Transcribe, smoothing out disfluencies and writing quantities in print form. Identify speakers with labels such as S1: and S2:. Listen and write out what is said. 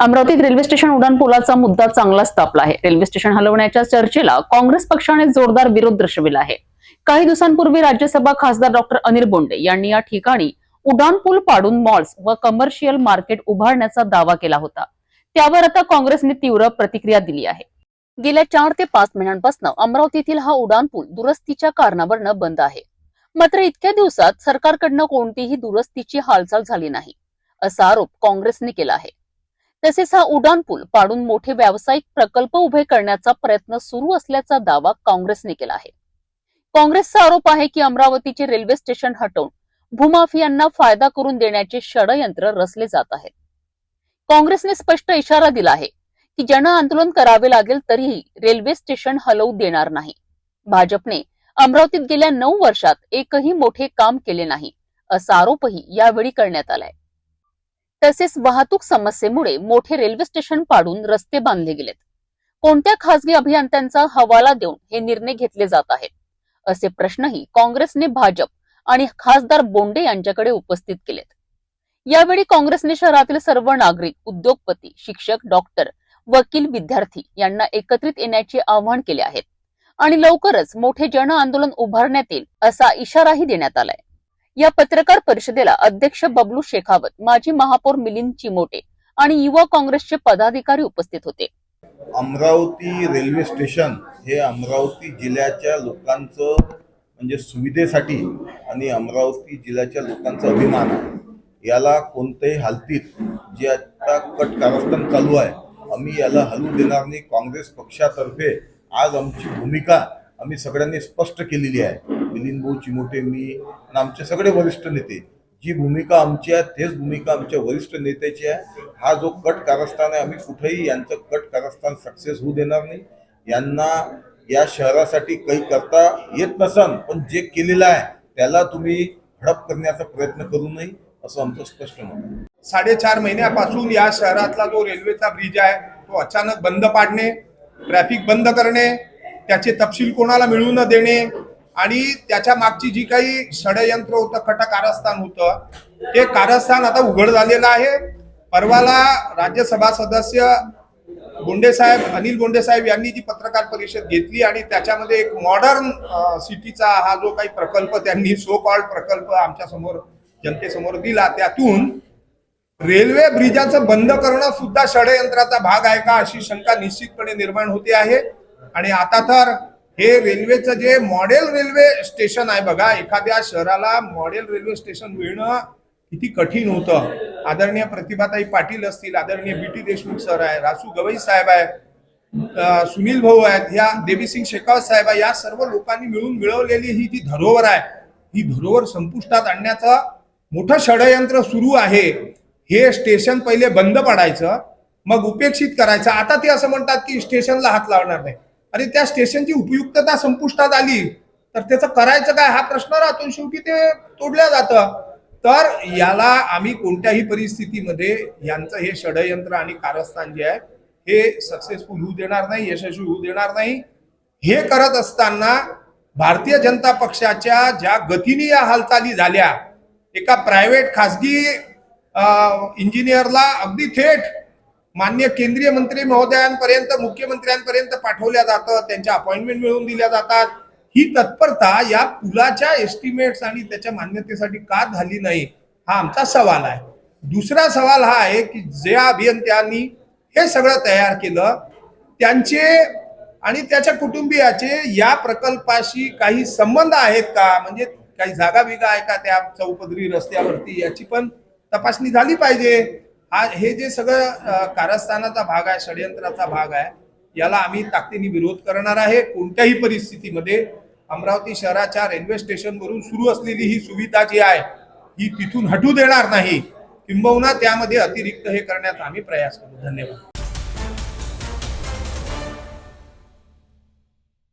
S1: अमरावतीत railway station उड्डाणपुलाचा मुद्दा चांगलाच तापला आहे। रेल्वे स्टेशन हलवण्याच्या चर्चेला काँग्रेस पक्षाने जोरदार विरोध दर्शविला आहे। काही दिवसांपूर्वी राज्यसभा खासदार डॉक्टर अनिल बोंडे यांनी या ठिकाणी उड्डाणपूल पाडून मॉल्स व कमर्शियल मार्केट उभारण्याचा दावा केला होता। त्यावर आता काँग्रेसने तीव्र प्रतिक्रिया दिली आहे। गेल्या 4 ते 5 महिन्यांपासून अमरावतीतील हा उड्डाणपूल दुरुस्तीच्या कारणावरून बंद आहे। मात्र इतक्या दिवसात सरकारकडून कोणतीही दुरुस्तीची हालचाल झाली नाही, असा आरोप काँग्रेसने केला आहे। तसेच हा उड्डाणपूल पाडून मोठे व्यावसायिक प्रकल्प उभे करण्याचा प्रयत्न सुरू असल्याचा दावा काँग्रेसने केला आहे। काँग्रेसचा आरोप आहे की अमरावतीचे रेल्वे स्टेशन हटवून भूमाफियांना फायदा करून देण्याचे षडयंत्र रचले जात आहे। काँग्रेसने स्पष्ट इशारा दिला आहे की जन आंदोलन करावे लागेल तरीही रेल्वे स्टेशन हलवू देणार नाही। भाजपने अमरावतीत गेल्या 9 वर्षात एकही मोठे काम केले नाही, असा आरोपही यावेळी करण्यात आलाय। तसेच वाहतूक समस्येमुळे मोठे रेल्वे स्टेशन पाडून रस्ते बांधले गेलेत। कोणत्या खासगी अभियंत्यांचा हवाला देऊन हे निर्णय घेतले जात आहेत, असे प्रश्नही काँग्रेसने भाजप आणि खासदार बोंडे यांच्याकडे उपस्थित केलेत। यावेळी काँग्रेसने शहरातील सर्व नागरिक, उद्योगपती, शिक्षक, डॉक्टर, वकील, विद्यार्थी यांना एकत्रित येण्याचे आवाहन केले आहे आणि लवकरच मोठे जन आंदोलन उभारण्यात येईल, असा इशाराही देण्यात आलाय। या पत्रकार परिषदेला अध्यक्ष बबलू शेखावत, माजी महापौर मिलिंद चिमोटे आणि युवा काँग्रेसचे पदाधिकारी उपस्थित होते।
S2: अमरावती रेल्वे स्टेशन हे अमरावती जिल्ह्याच्या लोकांचं म्हणजे सुविधेसाठी आणि अमरावती जिल्ह्याच्या लोकांचा अभिमान आहे। याला कोणत्याही हालतीत जे आता कट कारस्थान चालू आहे, आम्ही याला हलवू देणार नाही। काँग्रेस पक्षातर्फे आज आमची भूमिका आम्ही सगळ्यांनी स्पष्ट केलेली आहे। मिलिंद भाऊ चिमोटे, मी आणि आमचे सगळे वरिष्ठ नेते, जी भूमिका आमची आहे तेच भूमिका आमच्या वरिष्ठ नेत्याची आहे। हा जो कट कारस्थान आहे, आम्ही कुठेही यांचं कट कारस्थान सक्सेस होऊ देणार नाही। यांना या शहरासाठी काही करता येत नसन, पण जे केलेलं आहे त्याला तुम्ही हडप करण्याचा प्रयत्न करू नये, असं आमचं स्पष्ट मत आहे।
S3: 4.5 महिन्यापासून या शहरातला जो रेल्वेचा ब्रिज आहे तो अचानक बंद पाडणे, ट्रॅफिक बंद करणे, त्याचे तपशील कोणाला मिळू न देणे आणि त्याच्या मागची जी काही षडयंत्र होतं, कट कारस्थान होतं, ते कारस्थान आता उघड झालेलं आहे। परवाला राज्यसभा सदस्य बोंडे साहेब, अनिल बोंडे साहेब यांनी जी पत्रकार परिषद घेतली आणि त्याच्यामध्ये एक मॉडर्न सिटीचा हा जो काही प्रकल्प त्यांनी सो कॉल्ड प्रकल्प आमच्या समोर जनतेसमोर दिला, त्यातून रेल्वे ब्रिजाचं बंद करणं सुद्धा षडयंत्राचा भाग आहे का, अशी शंका निश्चितपणे निर्माण होते आहे। आणि आता तर हे रेल्वेचं जे मॉडेल रेल्वे स्टेशन आहे बघा, एखाद्या शहराला मॉडेल रेल्वे स्टेशन मिळणं किती कठीण होतं। आदरणीय प्रतिभाताई पाटील असतील, आदरणीय बीटी देशमुख सर आहे, रासू गवई साहेब आहे, सुनील भाऊ आहेत, ह्या देवीसिंग शेखावत साहेब आहे, या सर्व लोकांनी मिळून मिळवलेली ही जी धरोहर आहे, ही धरोहर संपुष्टात आणण्याचं मोठं षडयंत्र सुरू आहे। हे स्टेशन पहिले बंद पाडायचं, मग उपेक्षित करायचं। आता ते असं म्हणतात की स्टेशनला हात लावणार नाही। अरे त्या स्टेशनची उपयुक्तता संपुष्टात आली तर त्याचं करायचं काय हा प्रश्न राहतो, शेवटी ते तोडलं जातं। तर याला आम्ही कोणत्याही परिस्थितीमध्ये यांचं हे षडयंत्र आणि कारस्थान जे आहे हे सक्सेसफुल होऊ देणार नाही, यशस्वी होऊ देणार नाही। हे करत असताना भारतीय जनता पक्षाच्या ज्या गतीने या हालचाली झाल्या, एका प्रायव्हेट खासगी इंजिनियरला अगदी थेट माननीय केंद्रीय मंत्री महोदयांपर्यंत, मुख्यमंत्र्यांपर्यंत पाठवल्या जातं, त्यांच्या अपॉइंटमेंट मिळवून दिल्या जातात। ही तत्परता या पुलाच्या एस्टिमेट्स आणि त्याच्या मान्यतेसाठी का झाली नाही, हा आमचा सवाल आहे। दुसरा सवाल हा आहे की ज्या अभियंत्यांनी हे सगळं तयार केलं, त्यांचे आणि त्याच्या कुटुंबियाचे या प्रकल्पाशी काही संबंध आहेत का, म्हणजे काही जागा बिगा आहे का त्या चौपदरी रस्त्यावरती, याची पण तपासणी झाली पाहिजे। हे जे सगळं कारस्थानाचा भाग आहे, षडयंत्राचा भाग आहे, याला आम्ही ताकदीने विरोध करणार आहे। कोणत्याही परिस्थितीमध्ये अमरावती शहराच्या रेल्वे स्टेशनवरून सुरू असलेली ही सुविधा जी आहे ही तिथून हटू देणार नाही, किंबहुना त्यामध्ये अतिरिक्त हे करण्याचा आम्ही प्रयास करू। धन्यवाद।